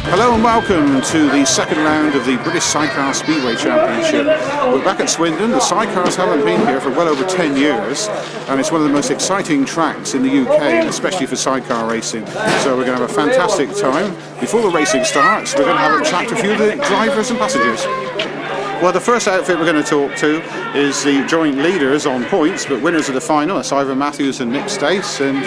Hello and welcome to the second round of the British Sidecar Speedway Championship. We're back at Swindon. The sidecars haven't been here for well over 10 years, and it's one of the most exciting tracks in the UK, and especially for sidecar racing. So we're going to have a fantastic time. Before the racing starts, we're going to have a chat to a few of the drivers and passengers. Well, the first outfit we're going to talk to is the joint leaders on points, but winners of the final. It's Ivan Matthews and Nick Stace. And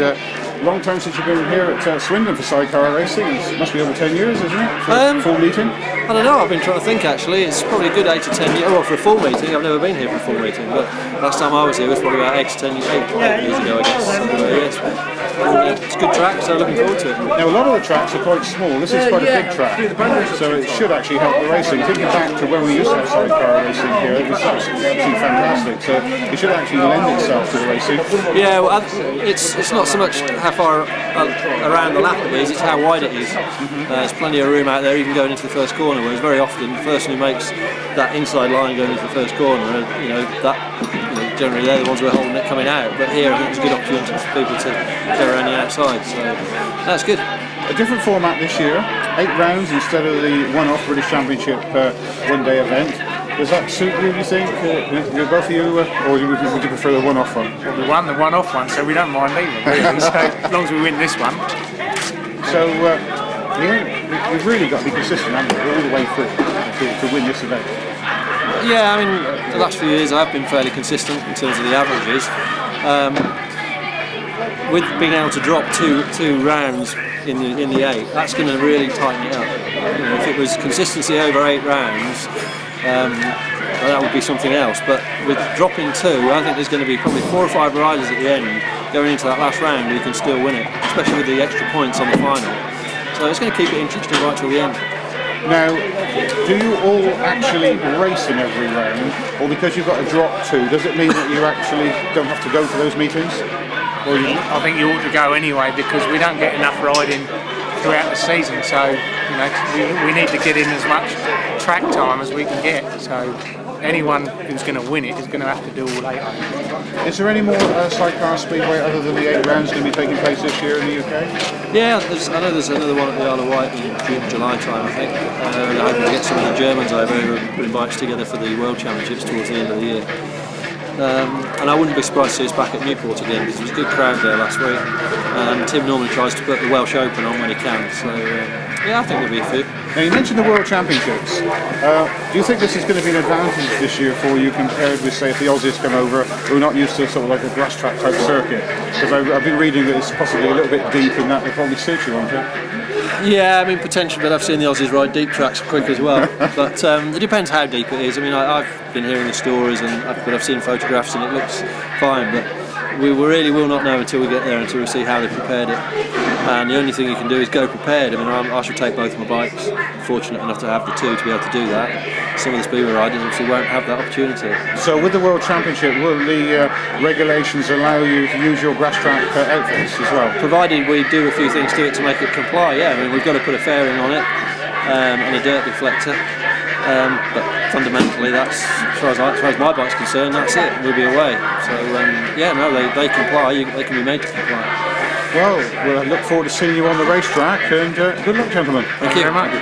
long time since you've been here at Swindon for sidecar racing. It must be over 10 years, isn't it? For a full meeting? I don't know, I've been trying to think actually. It's probably a good 8 to 10 years. Well, for a full meeting, I've never been here for a full meeting, but last time I was here was probably about 8 to 10 years ago, I guess. So, it's a good track, so looking forward to it. Now, a lot of the tracks are quite small. This is quite a big track, so it should actually help the racing. Thinking back to when we used to have sidecar racing here, it was absolutely fantastic. So it should actually lend itself to the racing. Yeah, well, it's not so much how far around the lap it is, it's how wide it is. There's plenty of room out there, even going into the first corner, whereas very often the person who makes that inside line going into the first corner, generally they're the ones who are holding it coming out. But here I think it's a good opportunity for people to go around the outside, so that's good. A different format this year, 8 rounds instead of the one-off British Championship one-day event. Does that suit you, do you think? Both of you, or would you prefer the one-off one? Well, we won the one-off one, so we don't mind either. So, as long as we win this one. So we've really got to be consistent, haven't we, all the way through to win this event? Yeah, I mean, the last few years I've been fairly consistent in terms of the averages. With being able to drop two rounds in the 8, that's going to really tighten it up. If it was consistency over 8 rounds, that would be something else. But with dropping 2, I think there's going to be probably 4 or 5 riders at the end going into that last round who can still win it, especially with the extra points on the final. So it's going to keep it interesting right till the end. Now, do you all actually race in every round, or because you've got to drop 2, does it mean that you actually don't have to go to those meetings? I think you ought to go anyway, because we don't get enough riding throughout the season, so we need to get in as much track time as we can get. So anyone who's going to win it is going to have to do all 8. Is there any more Sidecar Speedway other than the 8 rounds going to be taking place this year in the UK? Yeah, I know there's another one at the Isle of Wight in June, July time, I think. They're hoping to get some of the Germans over who are putting bikes together for the World Championships towards the end of the year. And I wouldn't be surprised to see us back at Newport again, because there was a good crowd there last week. Tim normally tries to put the Welsh Open on when he can, so yeah, I think there'll be a few. Now, you mentioned the World Championships. Do you think this is going to be an advantage this year for you compared with, say, if the Aussies come over who are not used to sort of like a grass track type circuit? Because I've been reading that it's possibly a little bit deep and that will probably suit you, won't it? Yeah, I mean potentially, but I've seen the Aussies ride deep tracks quick as well. But it depends how deep it is. I mean, I've been hearing the stories, but I've seen photographs and it looks fine. But we really will not know until we get there, until we see how they prepared it. And the only thing you can do is go prepared. I mean, I should take both of my bikes. I'm fortunate enough to have the 2 to be able to do that. Some of the speedway riders obviously won't have that opportunity. So with the World Championship, will the regulations allow you to use your grass track outfits as well? Provided we do a few things to it to make it comply, yeah. I mean, we've got to put a fairing on it and a dirt deflector. But fundamentally, that's as far as my bike's concerned, that's it. We'll be away. So yeah, no, they comply. They can be made to comply. Well, we'll look forward to seeing you on the racetrack, and good luck, gentlemen. Thank you very much.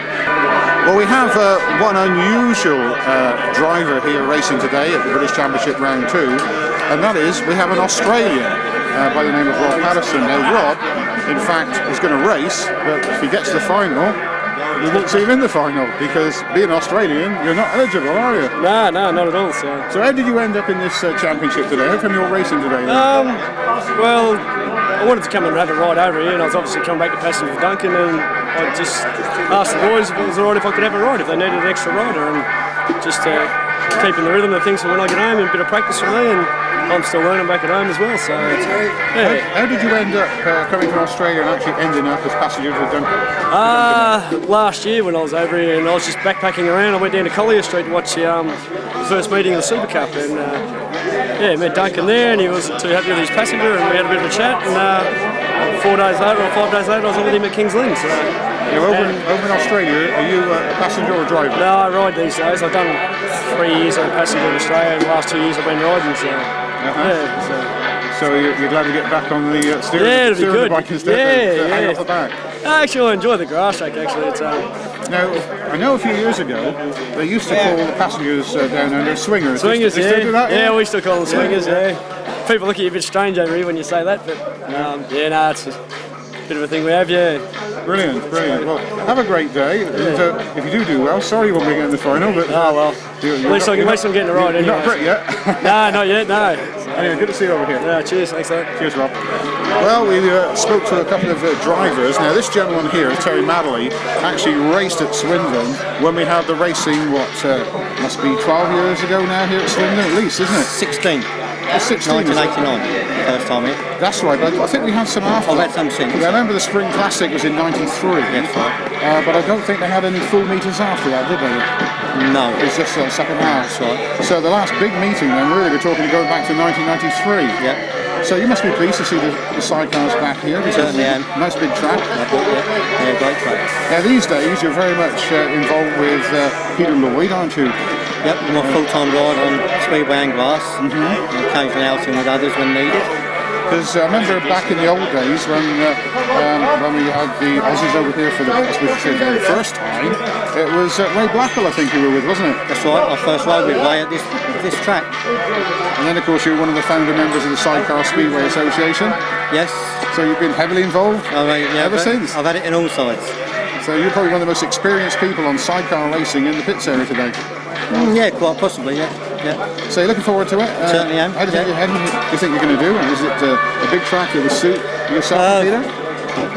Well, we have one unusual driver here racing today at the British Championship Round 2, and that is we have an Australian by the name of Rob Patterson. Now, Rob, in fact, is going to race, but if he gets to the final, you won't see him in the final, because being Australian, you're not eligible, are you? No, not at all. So how did you end up in this championship today? How come you're racing today? Well, I wanted to come and have a ride over here, and I was obviously coming back to passenger for Duncan, and I just asked the boys if it was alright if I could have a ride, if they needed an extra rider, and just keeping the rhythm of things for when I get home, and a bit of practice for me, and I'm still learning back at home as well. So yeah. How did you end up coming from Australia and actually ending up as passenger for Duncan? Last year when I was over here and I was just backpacking around, I went down to Collier Street to watch the first meeting of the Super Cup, and yeah, met Duncan there, and he wasn't too happy with his passenger, and we had a bit of a chat, and 4 days later or 5 days later I was on with him at King's Lynn. So you're over in Australia, are you a passenger or a driver? No, I ride these days. I've done 3 years as a passenger in Australia, and the last 2 years I've been riding, so yeah. So you're glad to get back on the steering it'll be of good. the bike instead of hang off the back? Actually, I enjoy the grass track. Actually, it's Now, I know a few years ago they used to call the passengers down under swingers. swingers. They still do that? Yeah, we still call them swingers. Yeah. People look at you a bit strange over here when you say that, but it's a bit of a thing we have. Yeah. Brilliant, brilliant. Well, have a great day. And, if you do well, sorry you won't make it in the final, but Oh well. you're At least I'm getting it right You're anyway. not Brit yet. No, not yet. No. Anyway, good to see you over here. Yeah. Cheers. Thanks, mate. Cheers, Rob. Well, we spoke to a couple of drivers. Now, this gentleman here, Terry Madley, actually raced at Swindon when we had the racing, must be 12 years ago now here at Swindon, at least, isn't it? 16. It's 16. 1989, first time here. That's right, but I think we had some after. I've had some since. I remember the Spring Classic was in 93. Yes, right. But I don't think they had any full meters after that, did they? No. It was just second half. That's right. So the last big meeting then, really, we're talking going back to 1993. Yeah. So you must be pleased to see the sidecars back here. Certainly am. Nice big track. Yeah, great track. Now these days you're very much involved with Peter Lloyd, aren't you? Yep, I'm a full-time driver on Speedway and grass. And occasionally outing with others when needed. Because I remember back in the old days when we had the Aussies over here for the first time, it was Ray Blackwell I think you were with, wasn't it? That's right, I first rode with Ray at this track. And then of course you were one of the founder members of the Sidecar Speedway Association. Yes. So you've been heavily involved ever since? I've had it in all sides. So you're probably one of the most experienced people on sidecar racing in the pits area today. Yeah, quite possibly, yeah. So you're looking forward to it? Certainly am. How do you think you're going to do? Is it a big track that will suit yourself, Peter?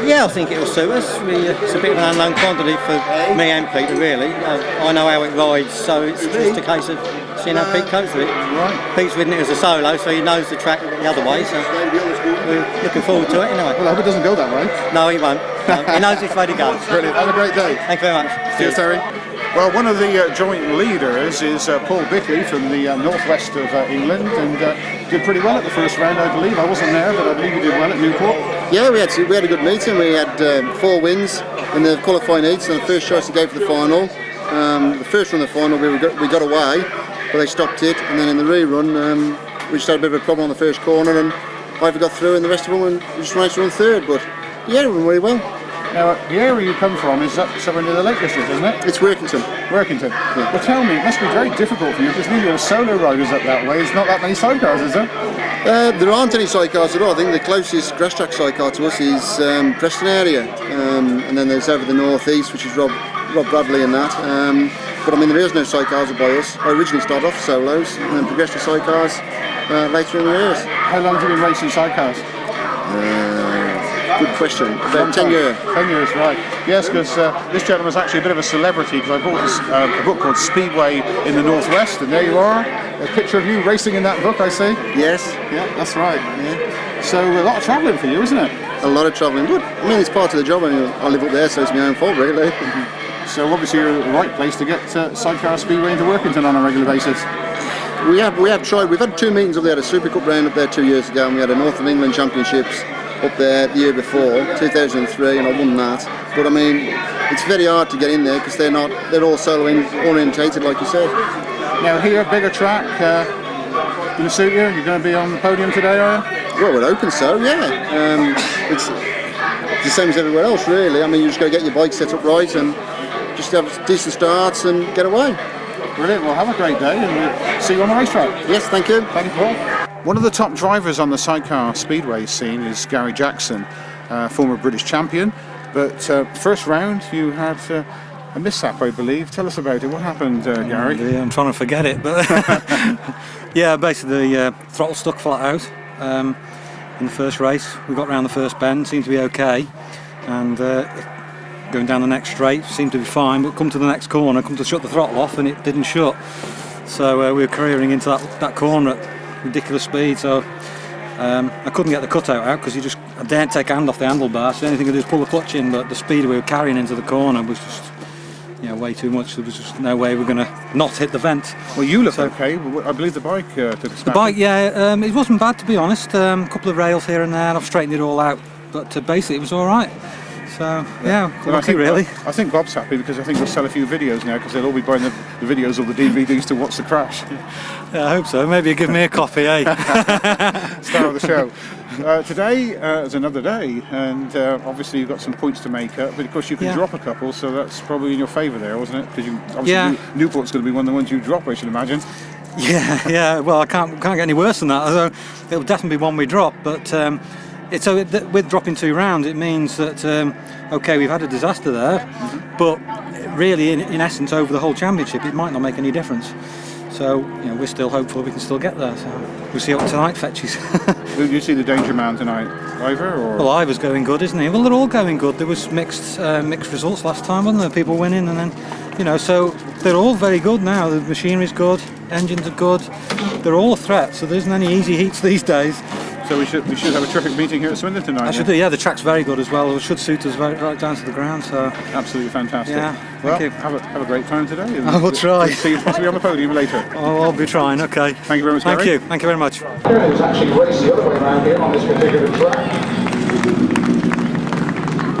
Yeah, I think it will suit us. It's a bit of an unknown quantity for me and Peter, really. I know how it rides, so it's just a case of seeing how Pete copes with it. Right. Pete's ridden it as a solo, so he knows the track the other way, so we're looking forward to it anyway. Well, I hope it doesn't go that way. No, he won't. No, he knows which way to go. Brilliant. Have a great day. Thank you very much. Cheers, Terry. Well, one of the joint leaders is Paul Bickley from the northwest of England, and did pretty well at the first round, I believe. I wasn't there, but I believe he did well at Newport. Yeah, we had a good meeting. We had 4 wins in the qualifying heats, and the first choice to go for the final. The first run of the final we got away, but they stopped it, and then in the rerun we just had a bit of a problem on the first corner, and Ivor got through, and the rest of them we just managed to run third. But yeah, we went really well. Now, the area you come from is up somewhere near the Lake District, isn't it? It's Workington. Workington. Yeah. Well, tell me, it must be very difficult for you because neither are solo riders up that way. There's not that many sidecars, is there? There aren't any sidecars at all. I think the closest grass track sidecar to us is Preston area, and then there's over the northeast, which is Rob Bradley and that. But I mean, there is no sidecars by us. I originally started off solos and then progressed to sidecars later in the years. How long have you been racing sidecars? Good question. About 10 years. 10 years, right. Yes, because this gentleman's actually a bit of a celebrity because I bought this, a book called Speedway in the Northwest, and there you are. A picture of you racing in that book, I see. Yes. Yeah, that's right. Yeah. So a lot of travelling for you, isn't it? A lot of travelling. Good. I mean, it's part of the job. I mean, I live up there, so it's my own fault, really. So obviously you're in the right place to get Sidecar Speedway into Workington on a regular basis. We have tried. We've had 2 meetings up there. A Super Cup round up there 2 years ago, and we had a North of England Championships up there the year before, 2003, and I won that. But I mean, it's very hard to get in there because they're all solo orientated, like you said. Now here, bigger track, going to suit you? You're going to be on the podium today, are you? Well, we're hoping so, yeah. It's the same as everywhere else, really. I mean, you just got to get your bike set up right and just have decent starts and get away. Brilliant. Well, have a great day, and we'll see you on the racetrack. Yes, thank you. Thank you, Paul. One of the top drivers on the Sidecar Speedway scene is Gary Jackson, former British champion. But first round, you had a mishap, I believe. Tell us about it. What happened, Gary? Yeah, I'm trying to forget it, but yeah, basically the throttle stuck flat out in the first race. We got round the first bend, seemed to be okay, and going down the next straight seemed to be fine, but come to the next corner, come to shut the throttle off, and it didn't shut. So we were careering into that corner at ridiculous speed, so I couldn't get the cutout out because I daren't take a hand off the handlebar, so the only thing I did was pull the clutch in, but the speed we were carrying into the corner was just way too much. There was just no way we were going to not hit the vent. Well, you look okay. I believe the bike took a smack. The bike, yeah, it wasn't bad, to be honest. A couple of rails here and there, and I've straightened it all out, but basically it was all right. So yeah, Well, lucky really. I think Bob's happy because I think we'll sell a few videos now because they'll all be buying the videos or the DVDs to watch the crash. Yeah, I hope so. Maybe you give me a copy, eh? Star of the show. Today is another day, and obviously you've got some points to make up, but of course you can drop a couple, so that's probably in your favour there, wasn't it? Because obviously Newport's going to be one of the ones you drop, I should imagine. Yeah. Well, I can't get any worse than that. Although it'll definitely be one we drop, but with dropping 2 rounds, it means that okay, we've had a disaster there, but really, in essence, over the whole championship, it might not make any difference. So we're still hopeful we can still get there. So we'll see what tonight fetches. Did you see the danger man tonight, Ivor? Or? Well, Ivor's going good, isn't he? Well, they're all going good. There was mixed results last time, wasn't there? People winning, and then so they're all very good now. The machinery's good, engines are good. They're all a threat. So there isn't any easy heats these days. So we should have a terrific meeting here at Swindon tonight. I should do. Yeah, the track's very good as well. It should suit us right down to the ground. So absolutely fantastic. Yeah, well, thank you. Have a great time today. I will try. See you possibly on the podium later. Oh, I'll be trying. Okay. Thank you very much, Gary. Thank you very much. Who's actually raced the other way around here on this particular track.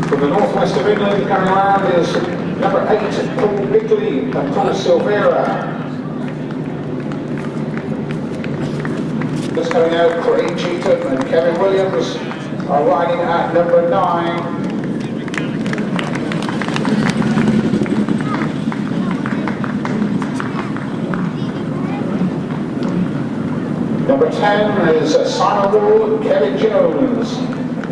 From the northwest of England, coming around is number 8, Paul Bickley and Paul Silvera. Just coming out, Craig Cheatham and Kevin Williams are riding at number 9. Number 10 is Simon Wall and Kevin Jones.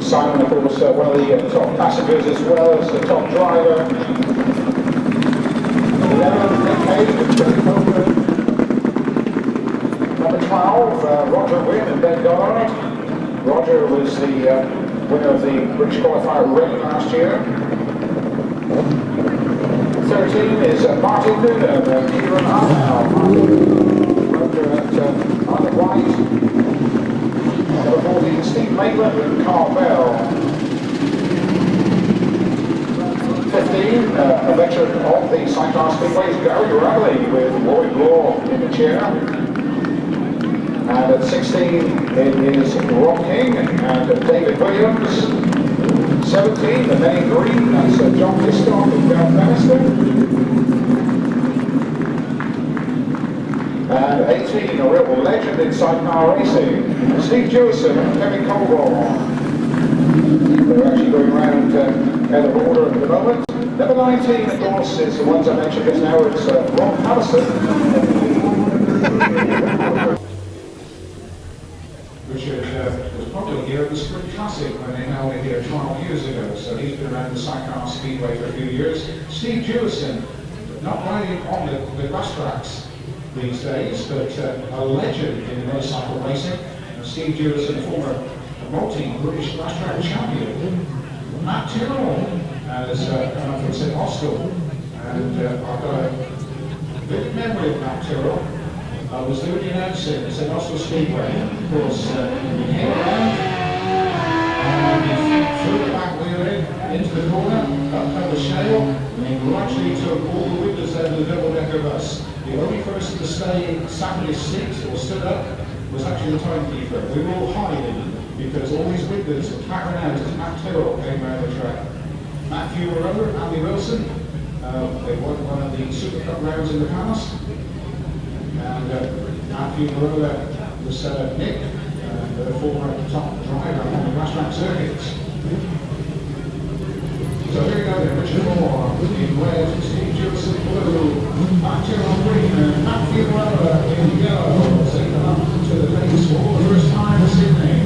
Simon, of course, one of the top passengers as well as the top driver. 11, Mick Cave and Billy Coburn. Number 12, Roger Wynn and Ben Goddard. Roger was the winner of the British Qualifier Rally last year. 13 is Martin Noonan and Kieran Arnow. Roger at Arnold White. Number 14, Steve Maitland and Carl Bell. 15, a veteran of the Sidecar Speedway, Gary Riley with Lloyd Law in the chair. And at 16, it is Rob King and David Williams. 17, the Benny Green, that's John Hiscock and Bell Bannister. And 18, a real legend in sidecar racing, Steve Jewison and Kevin Colville. They're actually going around out of order at the moment. Number 19, of course, is the ones I mentioned just now. It's Ron Allison. Richard was probably here at the Spring Classic when they held it here 12 years ago, so he's been around the Sidecar Speedway for a few years. Steve Jewison, not riding on the grass tracks these days, but a legend in motorcycle racing. Steve Jewison, former multi-British grass track champion. Matt Tyrell has come up from St. Austell, and I've got a vivid memory of Matt Tyrell. I was doing the announcing at St. Austell Speedway. Of course, he came around and he threw the back wheel into the corner, up the shale, and he gradually took all the windows out of the double-decker bus. The only person to stay sat in his seat or stood up was actually the timekeeper. We were all hiding because all these windows were clattering out as Matt Tyrell came around the track. Matt Fumarola, Andy Wilson, they won one of the Super Cup rounds in the past. And Matt Fumarola was Nick, the former top driver on the grass track circuits. So here we go then, Richard Moore in red, Steve Jewison blue, Matt Tyrell green, and Matt Fumarola in yellow, taking them up to the pace for the first time this evening.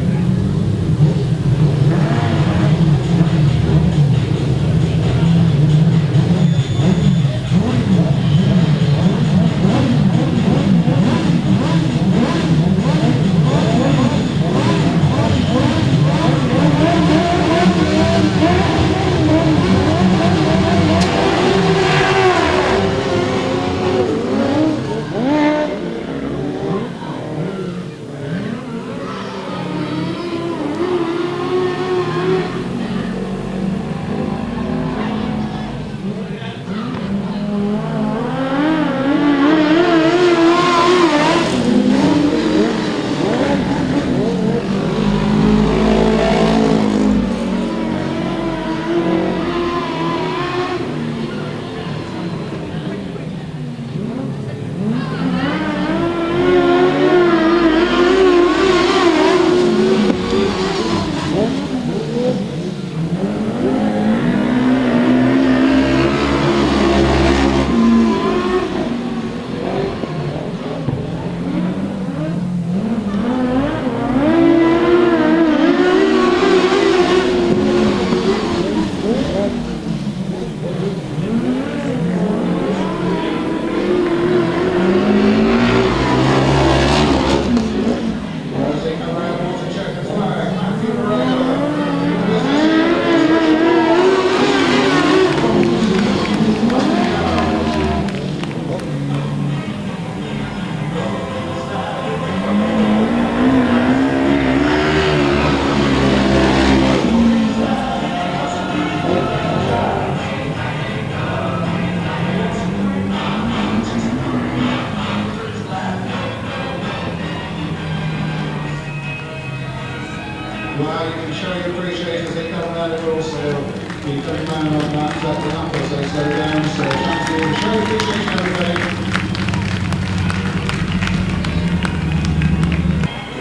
down on that lap as they slow down. So thanks for the show. Appreciate everybody.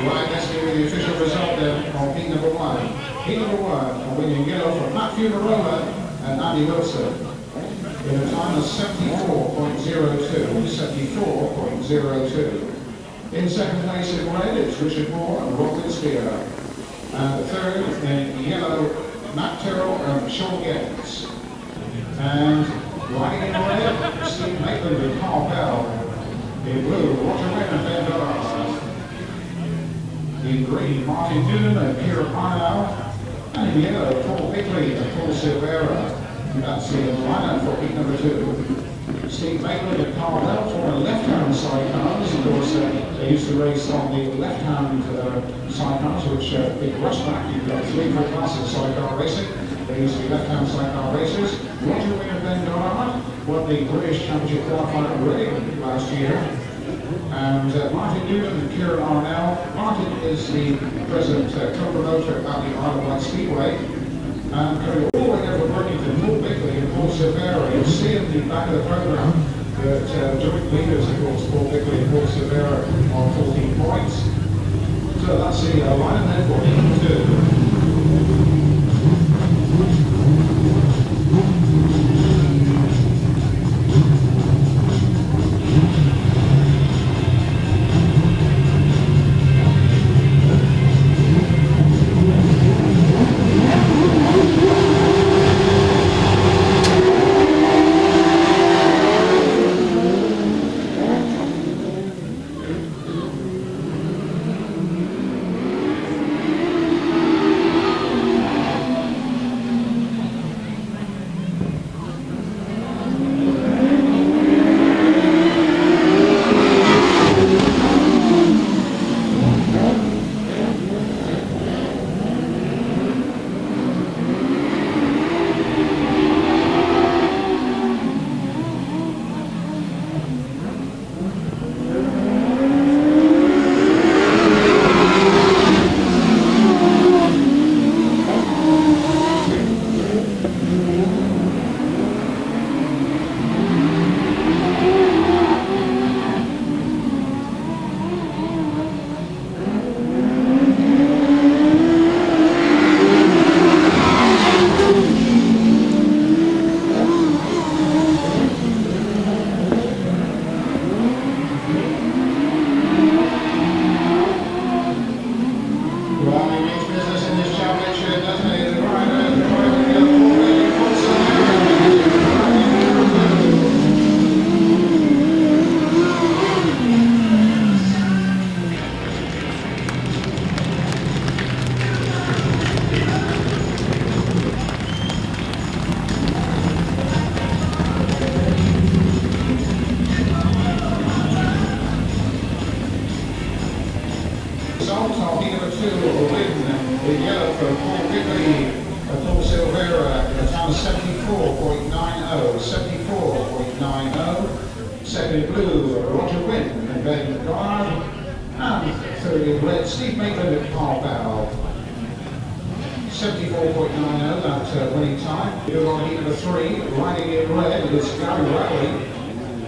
Right, let's do the official result then on heat number 1. Heat number 1, winning yellow from Matt Fumarola and Andy Wilson in a time of 74.02. 74.02. In second place in red, it's Richard Moore and Rob Winspear. And third in yellow, Matt Tyrell and Sean Yates. And riding in red, Steve Maitland and Carl Bell. In blue, Roger Wynn and Ben Dollars. In green, Martin Noonan and Peter Lloyd. And in yellow, Paul Bickley and Paul Silvera. That's the lineup for heat number 2. Steve Maitland and Carl Bell for left-hand sidecars. Of course, they used to race on the left-hand sidecars, which big Grasstrack, you've got 3 for classic sidecar racing. They used to be left-hand sidecar racers. Roger Wynn and Ben Dollard won the British Championship qualifier at Reading last year. And Martin Newton and Kieran Arnell. Martin is the present co-promoter at the Isle of Wight Speedway. And coming all the way over Birmingham, Paul Bickley and Paul Silvera. You'll see in the back of the programme that joint leaders, of course, Paul Bickley and Paul Silvera on 14 points. So that's the line there for heat 2. Second in blue, Roger Wynn and Ben Dollard. And third in red, Steve Maitland and Carl Bell. 74.90, that winning time. You're on heat number 3, riding in red is Gary Rowley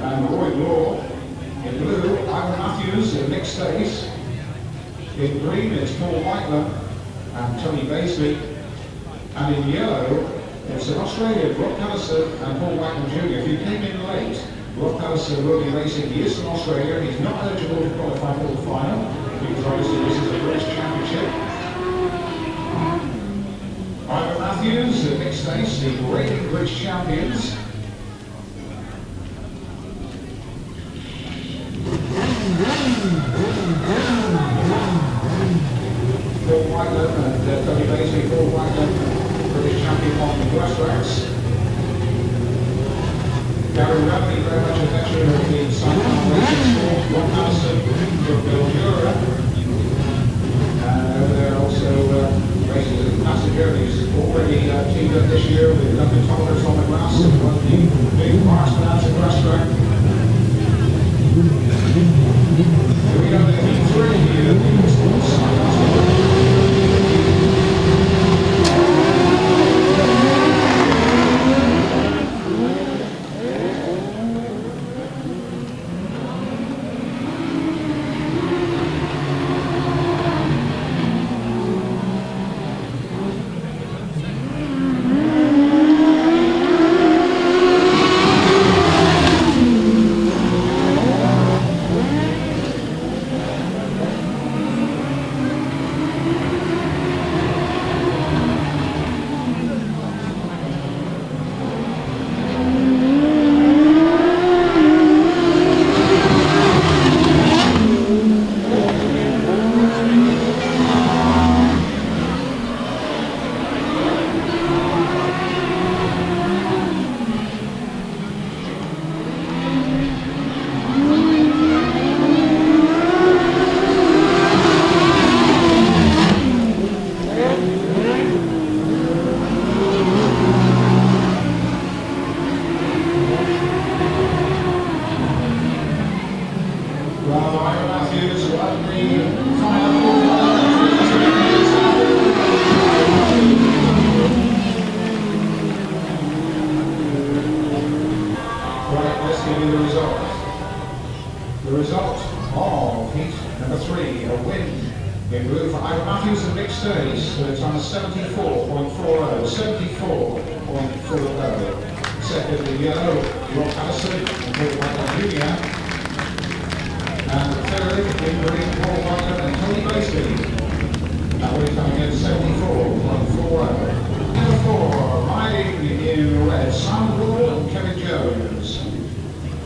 and Roy Law. In blue, Ivan Matthews and Mick Stace. In green, it's Paul Whitelam and Tony Basley. And in yellow, it's an Australian, Rob Callison and Paul Whitelam Jr. If you came in late, Rob Callison will be racing. He is from Australia. He's not eligible to qualify for the final because obviously this is a British Championship. Ivan Matthews and Mick Stace, the reigning British champions. Paul Whitelam and Tony Basley. Paul Whitelam, British champion on the GrasstrackSPORT. Gary Rowley, very much a veteran of the Sidecar racing sport. Rob Callison from Mildura. Over there also races as a passenger. He's already teamed up this year with Duncan Thomas on the grass and one of the big marks plans at GrasstrackSPORT. Here we go to heat 3 here. Right, let's give you the result. The result of heat number 3, a win in blue for Ivan Matthews and Mick Stace, with a time of 74.40, 74.40. Second in yellow, Rob Allison and Paul Whitelam Jr. And third in green, Paul Whitelam and Tony Bickley. That way coming in 74.40. Number 4, riding in red, Simon Wall and Kevin Jones.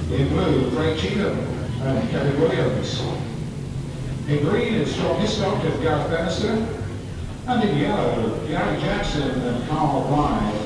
In blue, Craig Cheatham and Kevin Williams. In green is John Hiscock and Gareth Bannister. And in yellow, Gary Jackson and Carl Blythe.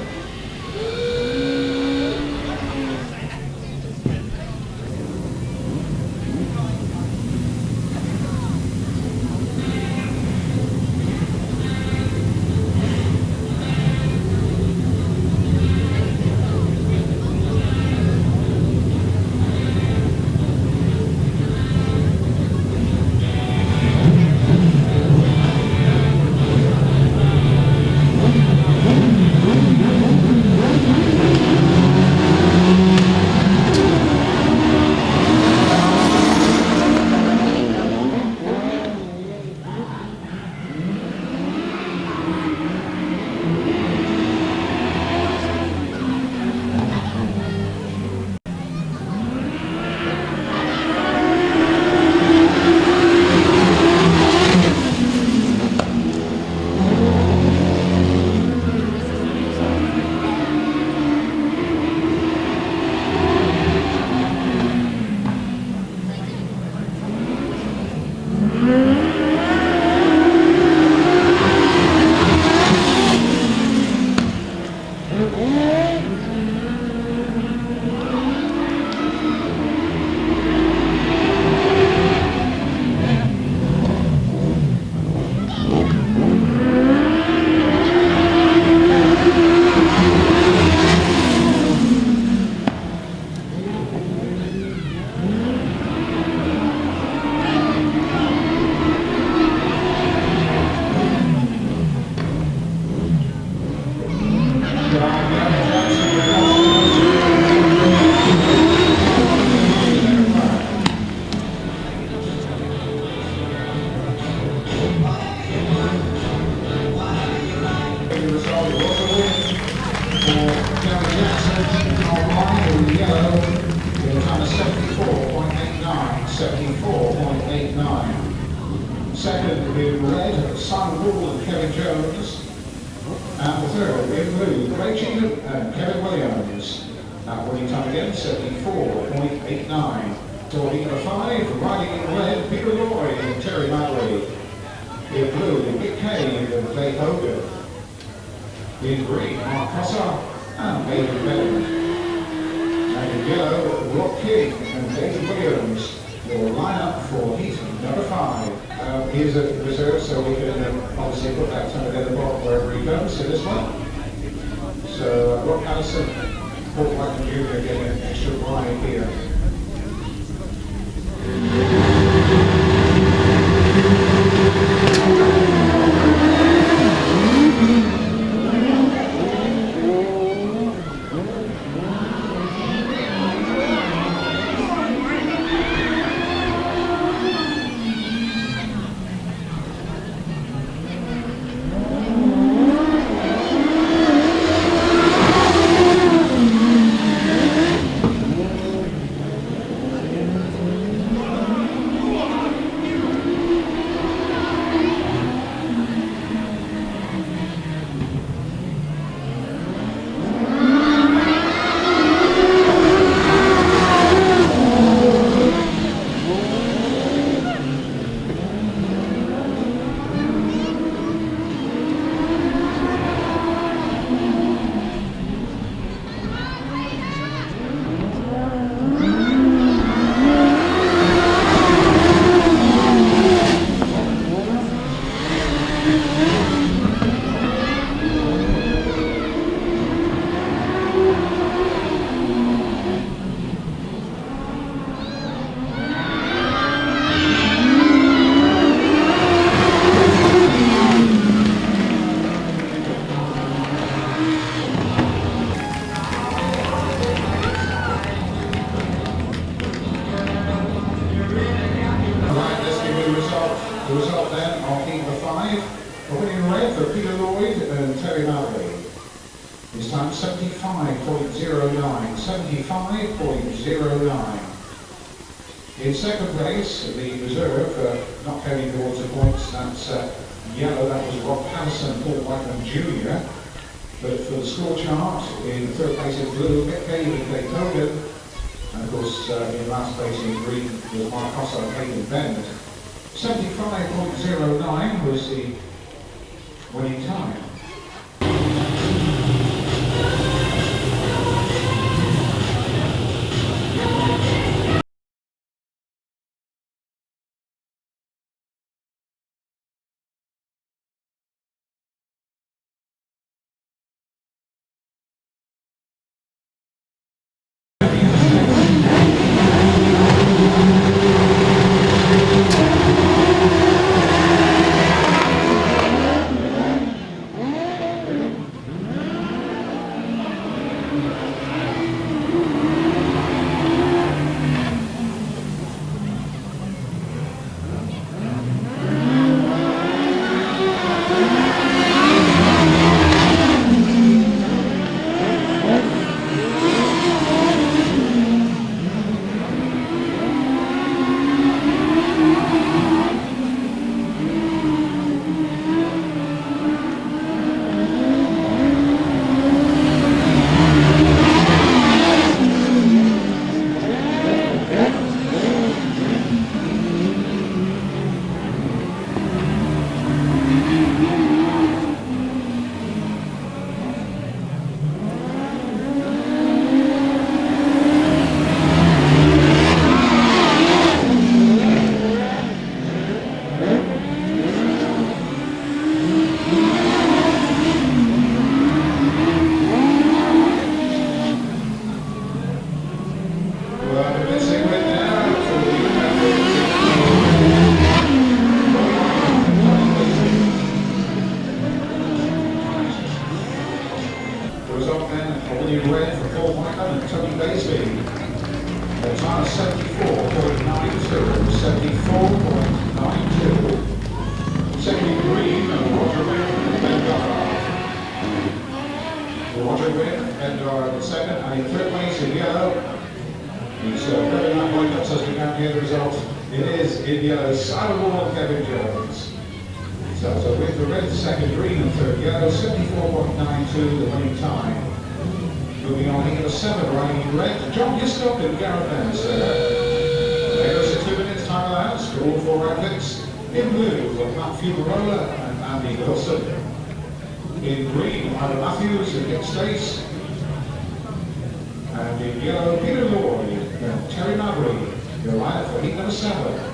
Second in red, Simon Wall and Kevin Jones. And the third in blue, Craig Cheatham and Kevin Williams. That winning time again, 74.89. Talking number 5, riding in red, Peter Lloyd and Terry Mallory. In blue, Mick Cave and Clay Hogan. In green, Mark Cossar and David Bennett. And in yellow, Rob King and David Williams. Your lineup for heat number 5. Here's a reserve, so we can obviously put that time at the bottom wherever he comes to this one. So Rob Allison, Paul Whitelam Jr. getting an extra ride here. around 75.09. 75.09. In second place, the reserve, not counting towards the points, that's yellow, that was Rob Patterson, Paul Whitelam Jr. But for the score chart, in third place in blue, Mick Cave and Dave Hogan. And of course, in last place in green was Mark Cossa and Hayden Bennett. 75.09 was the winning time. Fumarola and in green, Stace, and in yellow, Peter Lloyd and Tyrell, your lineup for heat number 7.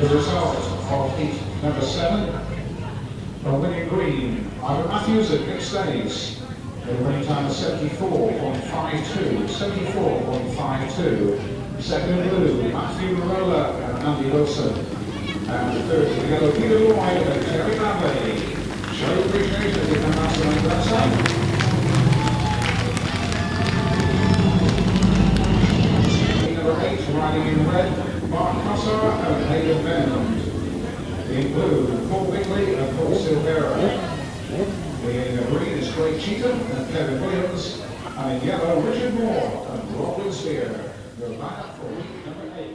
The result of heat number 7, winning green, Ivan Matthews at Mick Stace, with a winning time of 74.52, 74.52. Second blue, Matthew Fumarola and Andy Wilson. And the third the yellow, Peter Lloyd and Terry Bradley. Show appreciation, give them a master on that side. riding in red, Mark Cossar and Hayden Bennett. In blue, Paul Bickley and Paul Silvera. In green is Craig Cheatham and Kevin Williams. And in yellow, Richard Moore and Rob Winspear. The lineup for week number 8.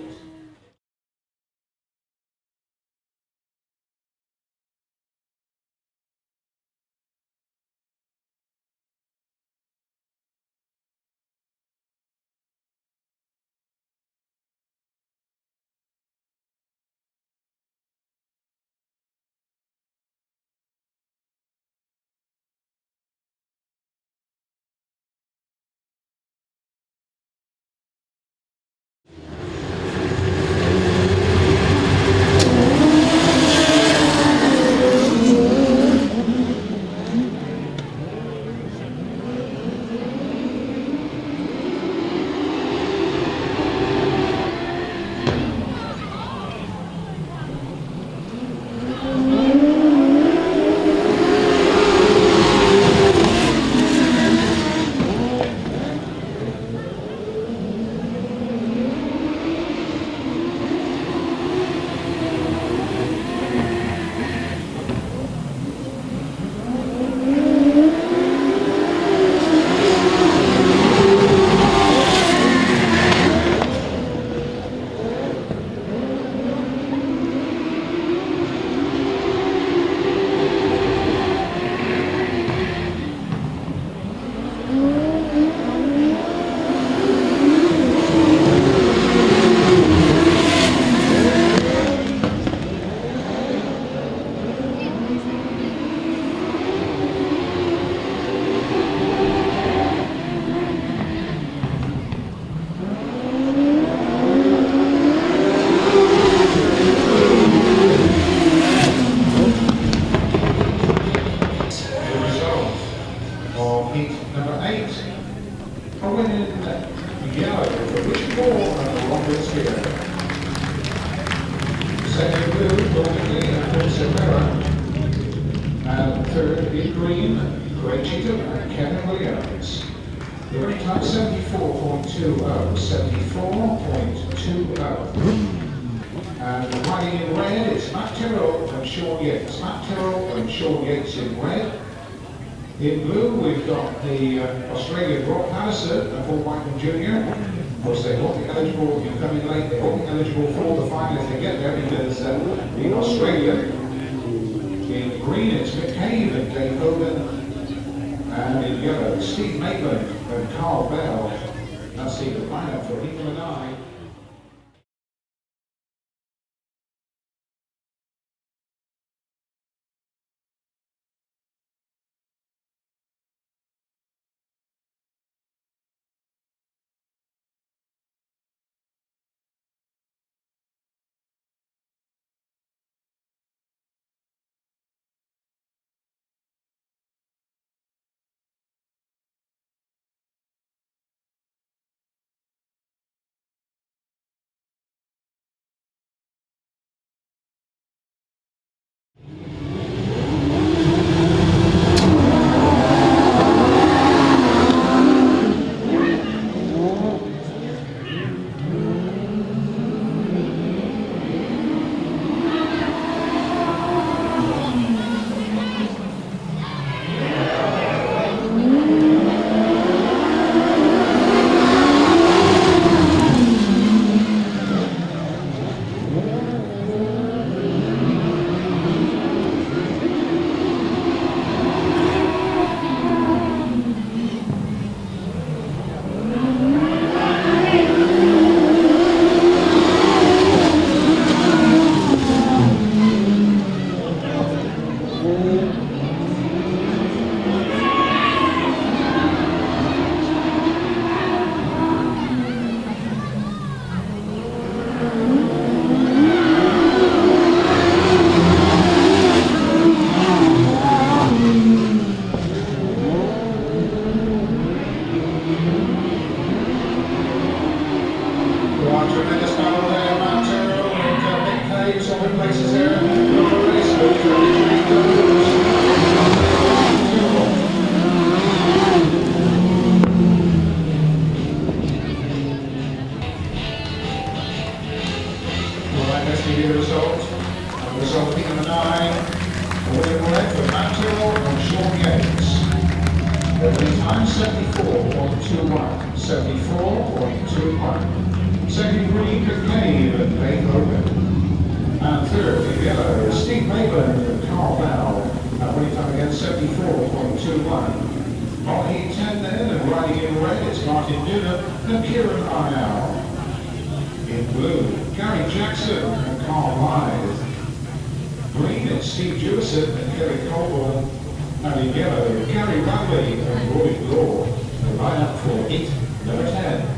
Second blue, Bickley and Paul Silvera. And third in green, Craig Cheatham and Kevin Williams. The running time 74.20, 74.20. And riding in red, it's Matt Tyrell and Sean Yates. Matt Tyrell and Sean Yates in red. In blue, we've got the Australian Rob Patterson and Paul Whitelam Jr. Of course, they won't be eligible, if you come in late, they won't be eligible for the final if they get there because in Australia, in green, it's Mick Cave and Dave Hogan. And in yellow, Steve Maitland and Carl Bell. That's the lineup for Eagle and I. see the result. And the result being number 9. The winning leg for Tyrell and Sean Yates. The winning time 74.21. 74.21. Second green, Mick Cave and Peter Lloyd. And third in yellow, Steve Maitland and Tyrell. Winning time again 74.21. On heat 10 then, and riding in red, it's Martin Noonan and Kieran Arnow. In blue, Gary Jackson and Carl Blyth. Green, it's Steve Jewison and Kerry Colborne. And in yellow, Gary Bradley and Roy Law. The line-up for heat number 10.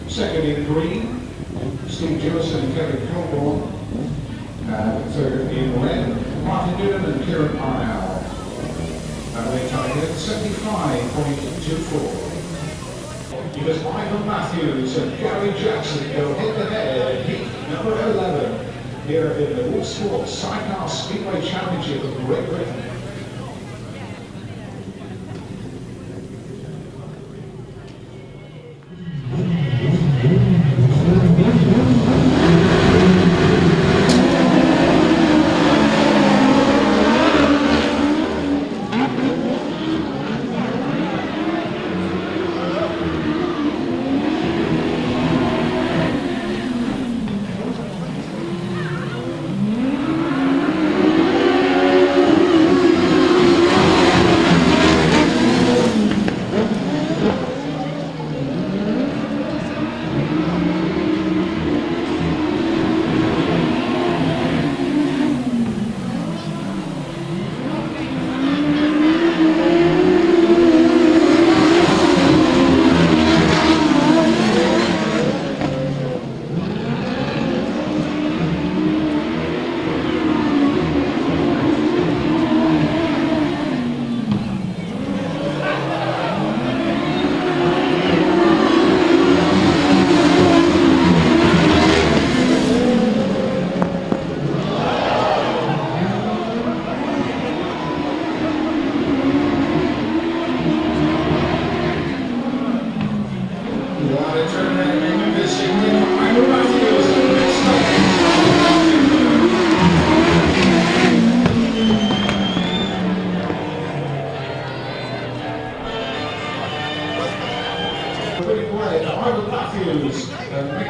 Second in green, Steve Jewison and Kerry Colborne. Third in red, Martin Noonan and Kieran Arnow. They target 75.24. It was Ivan Matthews and Gary Jackson go head to head in heat number 11 here in the Winspear Sidecar Speedway Championship of Great Britain.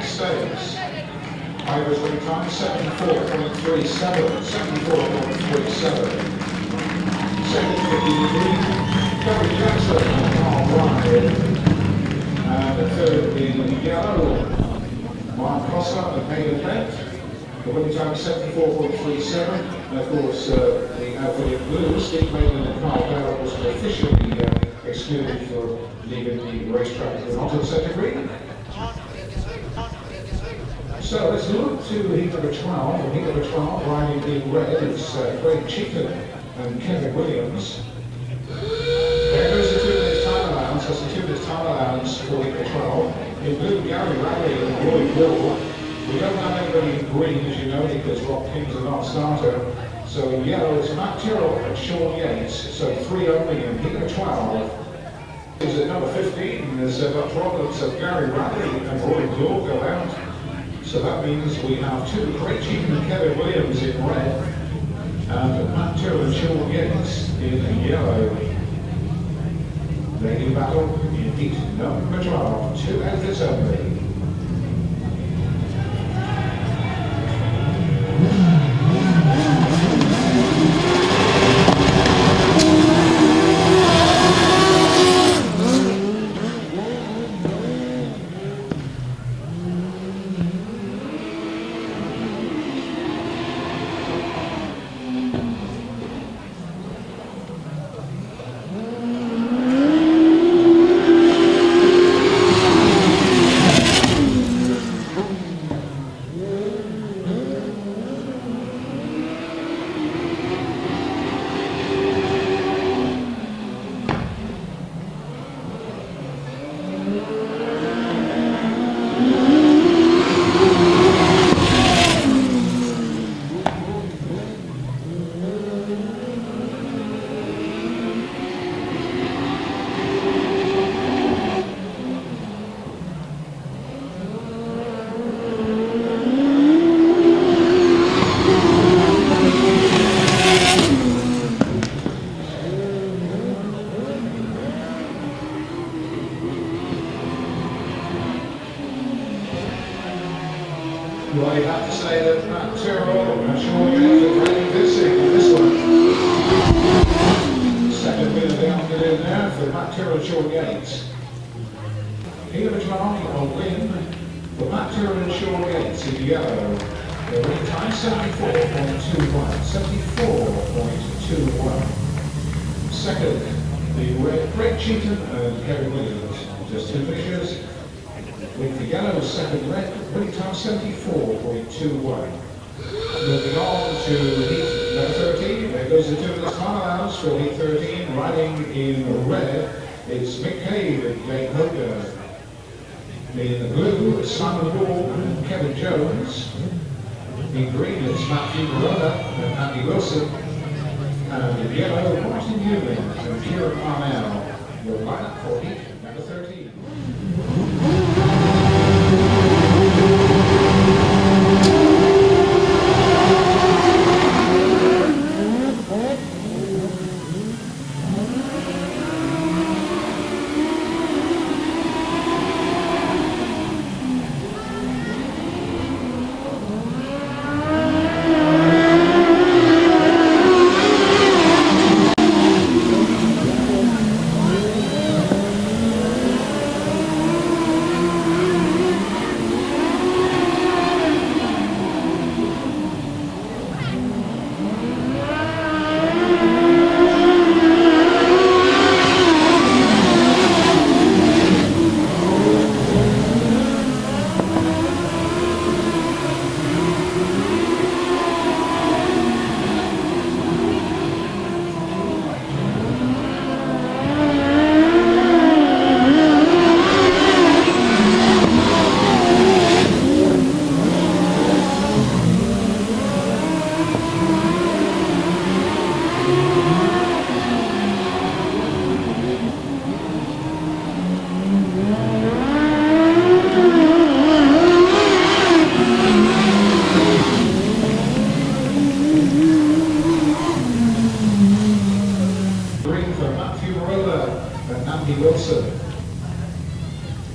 Stace. Irish winning time 74.37. 74.37. second, 15 green. Gary Jackson on car wide. And the third in yellow, Mark Cossa and Hayden Bent. The winning time is 74.37. And of course, the outfit in blue, Steve Maitland and Carl Barrett was officially excluded for leaving the racetrack and onto the centre green. So let's look to heat number 12. Heat number 12, riding in red, it's Craig Cheatham and Kevin Williams. There goes the 2 minutes time allowance. That's the 2 minutes time allowance for heat number 12. In blue, Gary Raleigh and Roy Wall. We don't have anybody in green, as you know, because Rob King's a non-starter. So in yellow, it's Matt Tyrell and Sean Yates. So 3 only in heat number 12. Is at number 15. There's got problems of Gary Raleigh and Roy Wall go out. So that means we have 2 Craig Cheatham and Kevin Williams in red, and Matt Tyrell and Sean Yates in yellow. They do battle in heat number 12, 2 outfits only. Well, you have to say that Matt Tyrell and Sean Yates are really convincing on this one. Second win of the afternoon there for Matt Tyrell and Sean Yates. Here the 12 on win for Matt Tyrell and Sean Yates in yellow. The winning time 74.21. 74.21. Second, the red, Craig Cheatham and Kevin Williams. Just 2 finishers. With the yellow second red, winning time 74.21. Moving on to heat number 13. There goes the 2 minutes time allowance for heat 13. Riding in red, it's Mick Cave and Jake Hogan. In the blue, it's Simon Wall and Kevin Jones. In green, it's Matthew Fumarola and Andy Wilson. And in yellow, Martin Newman and Kieran Arnell. Your lineup for heat number 13.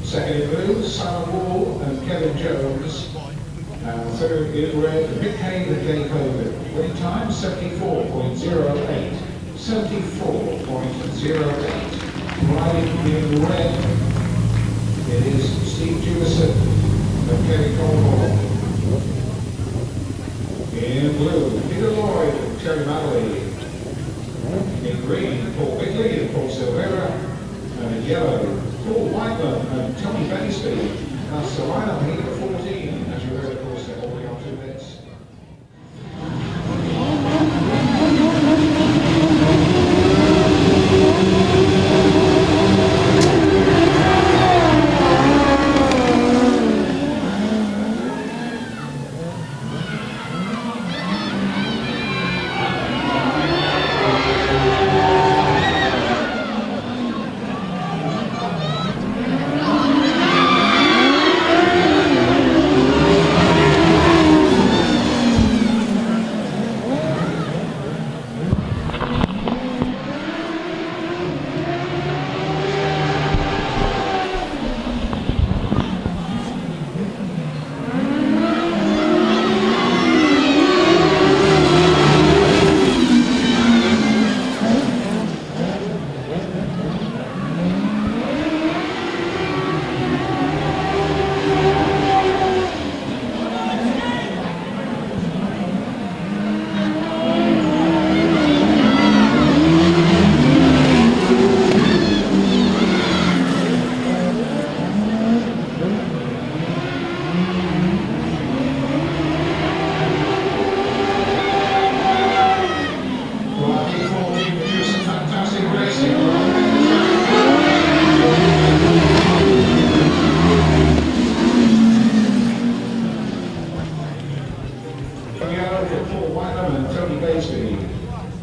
Second in blue, Simon Wall and Kevin Jones. And third in red, Mick Cave and Jake Hogan. Winning time 74.08. 74.08. Riding in red, it is Steve Jewison and Kevin Colmore. In blue, Peter Lloyd and Terry Malloy. In green, Paul Bickley and Paul Silvera. And in yellow, Paul Whitelam and Tony Benisby. That's the lineup here at 14, as you heard, of course, they're holding on 2 minutes.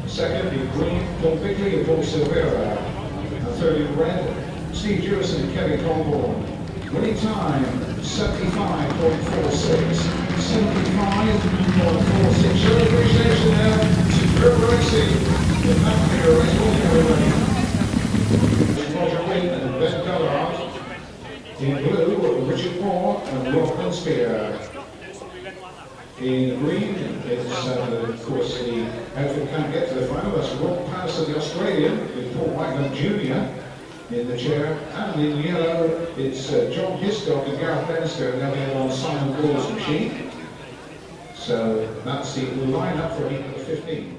Second in green, Paul Bickley and Paul Silvera. And third in red, Steve Jewison and Kevin Colmore. Winning time, 75.46. 75.46. Show appreciation there to Tyrell racing. The back figure race will be running. Roger Wynn and Ben Gallard. In blue, Richard Moore and Rob Winspear. In green, it's of course the outfit can't get to the final. That's Rob Patterson, the Australian, with Paul Whitelam Jr. in the chair. And in yellow, it's John Hiscock and Gareth Bannister, and they'll be on Simon Gould's machine. So that's the lineup for heat number 15.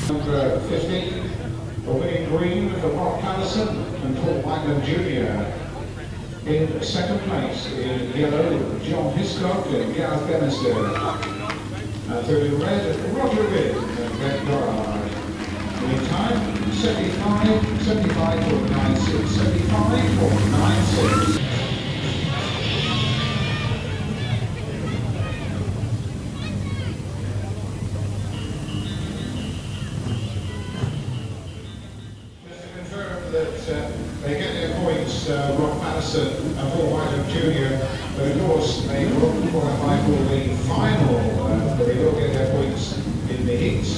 Number 15, for winning green for Rob Patterson and Paul Whitelam Jr. In second place in yellow, John Hiscock and Gareth Bannister. And third in red, Roger Wynn and Ben Gallard. Winning time, 75.96, 75.96. That they get their points, Rob Patterson and Paul Whitelam Jr., but of course they won't qualify for the final, but they will get their points in the heats.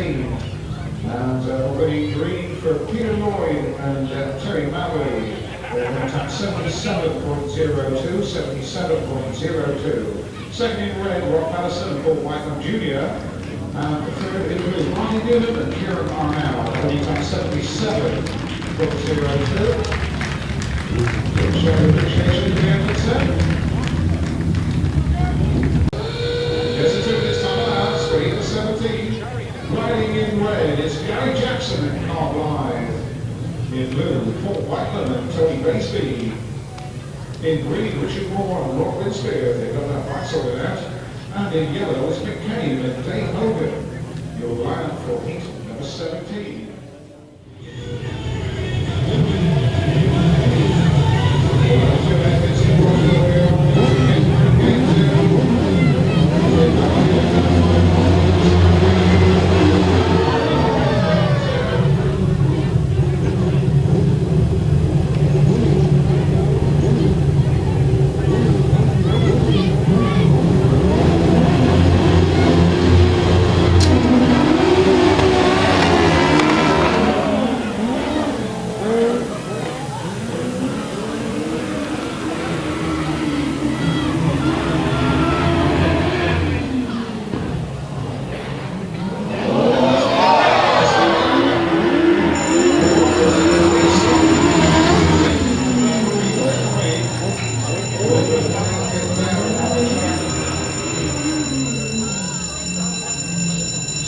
17. And already green for Peter Lloyd and Tyrell. They're going to tap 77.02, 77.02. Second in red, Rob Madison and Paul Whitelam Jr. And the third in blue, Martin Newman and Kieran Arnell. Going to tap 77.02. Show appreciation to the efforts there. Yes, it's in this time around, straight to 17. Riding in red is Gary Jackson and Carl Blyth. In blue, Paul Whitelam and Tony Baisby. In green, Richard Moore and Rob Winspear. They've got that back sorted out. And in yellow is Mick Cave and Dave Hogan. Your lineup for heat number 17.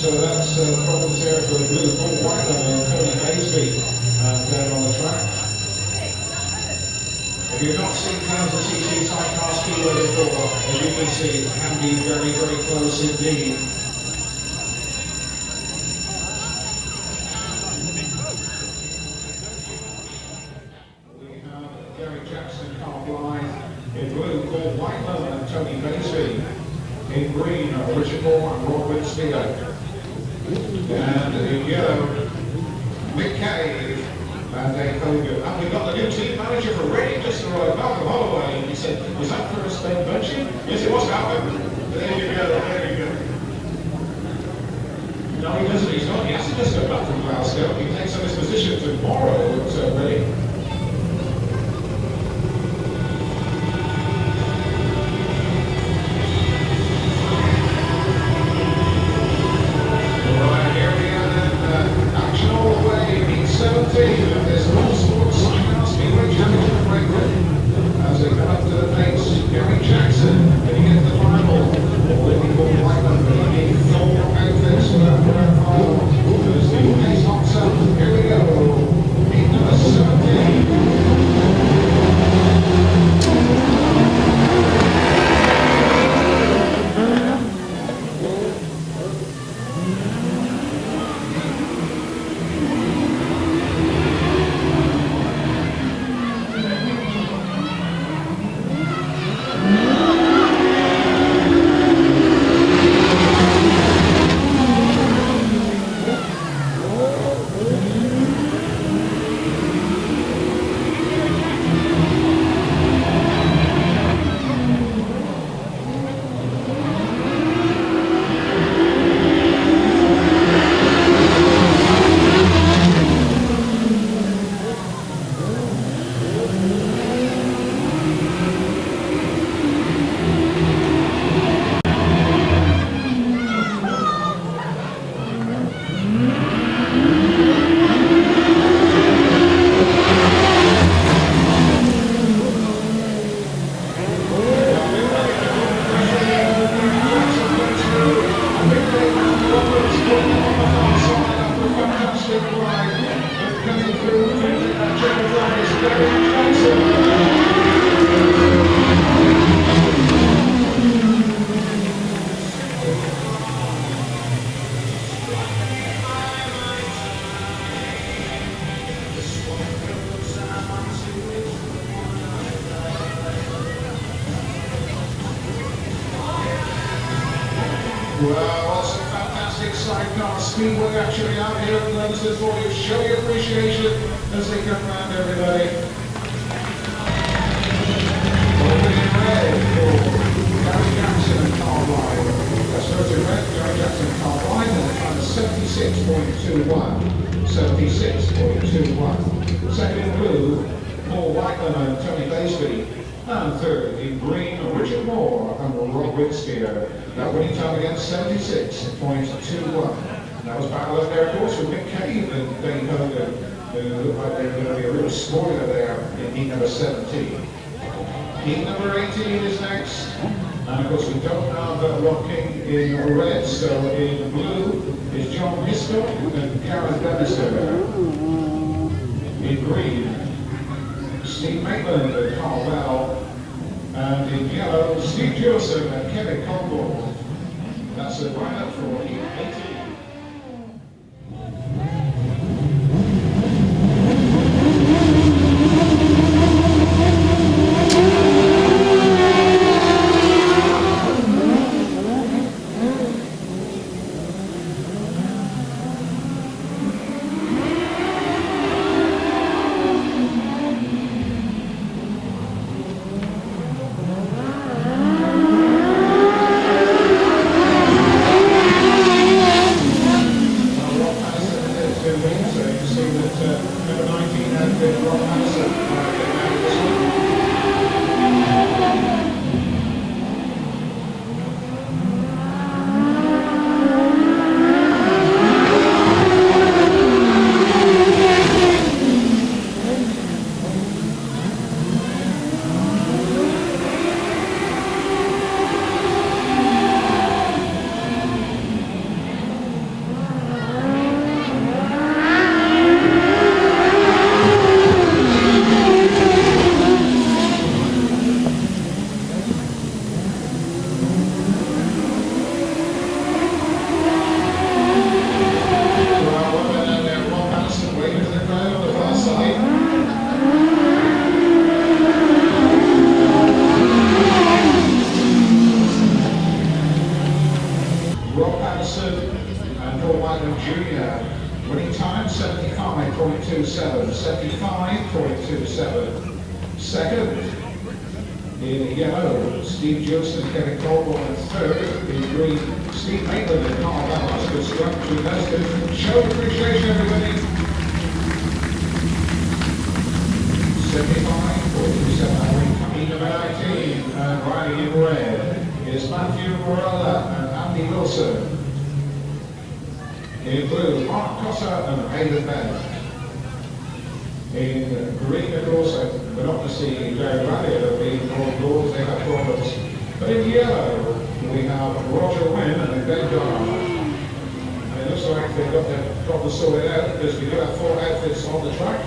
So that's problems there for the blue, Paul Whitelam and Tony Baisby down on the track. If you've not seen 1000cc Sidecar Speedway before, as you can see, it can be very, very close indeed. We have Gary Jackson, Carl Blyth, in blue, Paul Whitelam and Tony Baisby. In green, Richard Moore and Rob Winspear. And in yellow, Mick Cave and Dave Hogan. And we've got the new team manager for Reading just arrived, Malcolm Holloway. And he said, was that for a Spain benching? Yes, it was, Malcolm. There you go, there you go. No, he doesn't, he's not. He has to just go back from Glasgow. He takes up his position tomorrow at Reading. There's no sports Sidecar Speedway Championship record as they come up to the pace. Gary Jackson getting into the final. Already Paul Whitelam leading four outfits for that grand final. As the pace hops up, here we go. Heat number 17. Well, some fantastic Sidecar Speedway actually out here in London for you. Show your appreciation as they come round, everybody. Open in red for Gary Jackson and Carl Blyth. That's first in red, Gary Jackson and Carl Blyth, and the time is 76. 76.21. 76.21. Second in blue, Paul Whitelam and Tony Bickley. And third in green, Richard Moore and Rob Winspear. That winning time again, 76.21. That was battle up there, of course, with Mick Cave and Dane Hogan, who looked like they were going to be a real spoiler there in heat number 17. Heat number 18 is next. And of course we don't have Rob King in red, so in blue is John Hiscock and Karen Bannister. In green, Steve Maitland and Carl Bell. And in yellow, Steve Jewison and Kevin Colborne. That's a lineup for heat 18. Winning time 75.27, 75.27. Second, in yellow, Steve Jewison, Kevin Colborne, and third, in green, Steve Maitland and Carl Ballas. Good strike between those two. Show of appreciation, everybody. 75.27, winning coming number 19, and riding in red is Matthew Fumarola and Andy Wilson. In blue, Mark Cossa and Hayden Bennett. In green, of course, we're not to see Gary Rally that have been on boards, they have problems. But in yellow, we have Roger Wynn and Ben Darr. And it looks like they've got their problems sorted out because we do have 4 outfits on the track.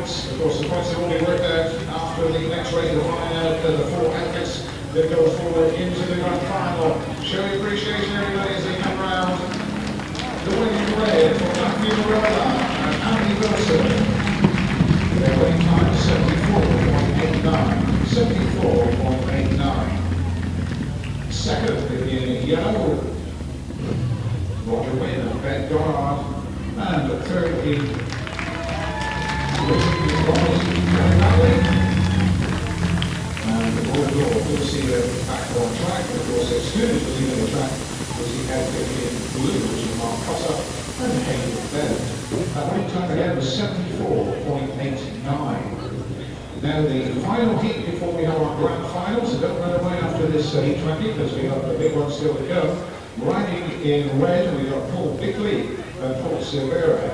points. Of course, the points have all been worked out after the next race of the 4 athletes that go forward into the grand final. Show your appreciation, everybody, as they come round. The winning red for Fumarola and Andy Wilson. Their winning time 74.89. 74.89. Second in yellow, Roger Wynn and Ben Goddard. And third in and overall, we'll see them back on track. Of course, excluded was even the track was the outfit in blue, which is Mark Cossa and Hayden Bell. That winning time again was 74.89. Now the final heat before we have our grand final, so don't run away after this heat 20 because we have the big one still to go. Riding in red, we've got Paul Bickley and Paul Silvera.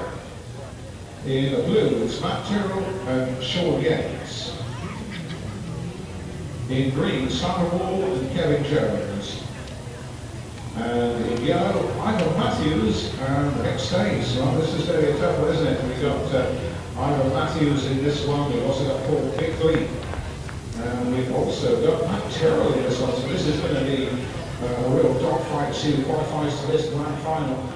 In blue, it's Matt Tyrell and Sean Yates. In green, Simon Wall and Kevin Jones. And in yellow, Ivan Matthews and Mick Cave. Well, this is going to be a tough one, isn't it? We've got Ivan Matthews in this one, we've also got Paul Bickley. And we've also got Matt Tyrell in this one, so this is going to be a real dogfight to see who qualifies to this grand final.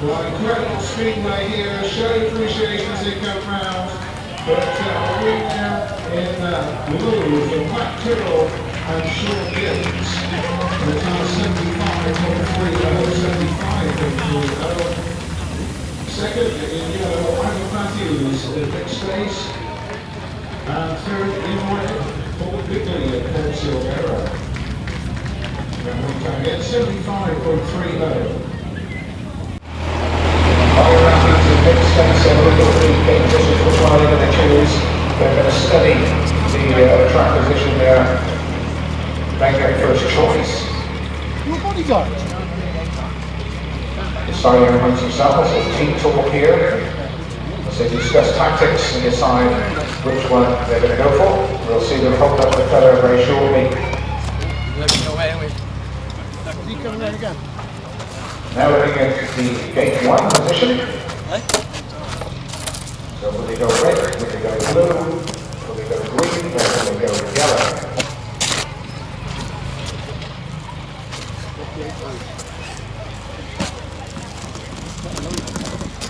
Well, incredible speedway here, show appreciation as they come round. But we're now in blue for Matt Tyrell and Sean Yates. The time 75.30, 75.30. Second in yellow, Ivan Matthews, Mick Stace. And third in red, Paul Bickley and Paul Silvera. And we can get 75.30. Stace and Little Three King, this is which one they're going to choose. They're going to study the track position there, make their first choice. Your bodyguard. Deciding amongst themselves, it's a team talk here. As they discuss tactics and decide which one they're going to go for. We'll see them hold up the colour very shortly. Now we're looking at the gate 1 position. So will they go red, will they go blue, will they go green, or will they go yellow?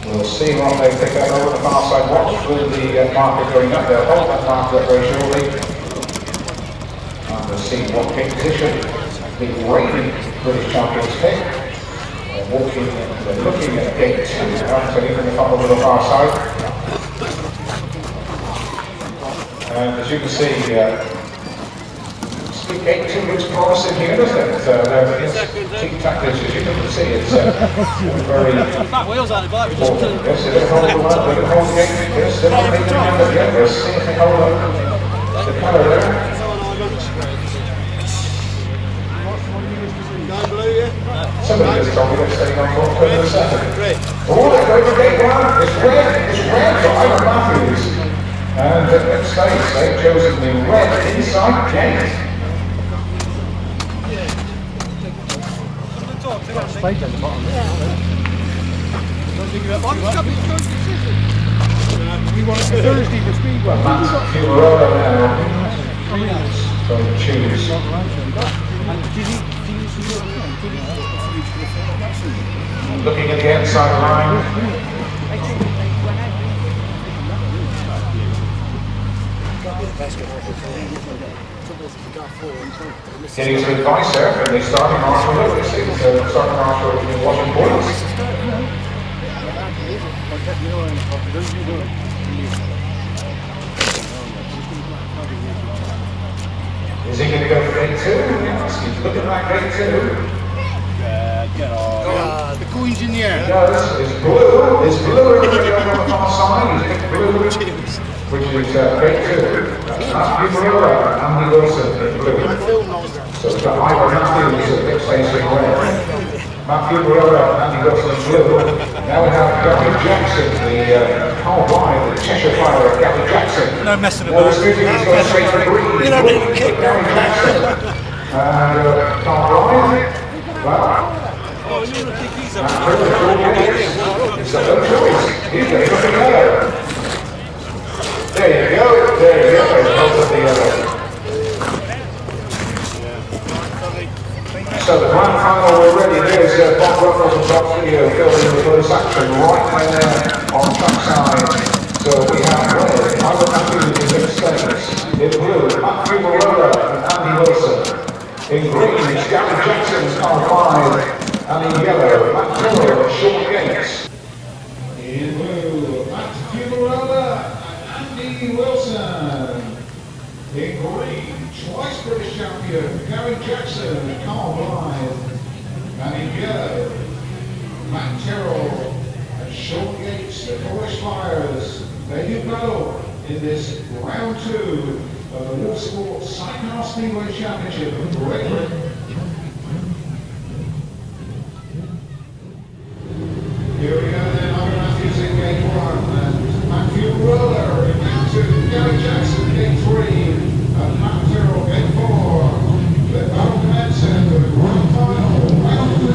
We'll see what they pick up over the far side. Watch with the marker going up. They'll hold that marker up very shortly. And we'll see what pick position the reigning British champions pick. They're looking at gate 2 now, so even the top over the far side. And as you can see, gate 2 looks promising here, doesn't it? It's cheap tactics, as you can see, it's very important. Yes, they're going to hold the one, they're going to hold the gate. Yes, they're not making it out yet. Let's see if they hold up the colour there. Somebody is Tommy that's staying on top for the second. Oh, they're going to gate one. It's red for Ivan Matthews. And at Stace, they've chosen the red inside gate. Stage at the bottom. We want it for Thursday for Speedway. Matt Fumarola now from Choose. Looking at the outside line. Getting some advice there from the starting marshal. This is the starting marshal in watching points. Is he going to go for gate 2? Yes, he's looking at gate 2. The coin's in the air. He does. It's blue. It's blue on the far side. He's picked blue, which is gate 2. Fumarola and Andy Wilson in blue. So we've got Ivan Matthews at Mick Cave in red. Fumarola and Andy Wilson in blue. Now we have Gary Jackson, the Carl Blyth, the Cheshire Fire, Gary Jackson. No messing Well, about. the scooting is going straight for green. You know, they kick Gary Jackson. And Carl Blyth. Well. He's got no choice. He's going for the yellow. There you go. There you go. It's both of the yellow. So the grand final we're ready. There's Bob Ruffles and Bob Video filming the first action right there on trackside. So we have red, Ivan Matthews in Stace. In blue, Matt Fumarola and Andy Wilson. In green, it's Gary Jackson and Carl Blyth. And in yellow, Matt Tyrell and Sean Yates. In blue, Matt Fumarola and Andy Wilson. In green, twice British champion, Gary Jackson and Carl Blyth. And in yellow, Matt Tyrell and Sean Yates, the Polish Flyers. There you go, in this round 2 of the Watersport Sidecar Speedway Championship in Whitelam. Here we go then, Ivan Matthews in gate 1, and Matt Fumarola in gate 2, Gary Jackson gate 3, and Matt Tyrell gate 4. The battle commencing for the grand final, round 2.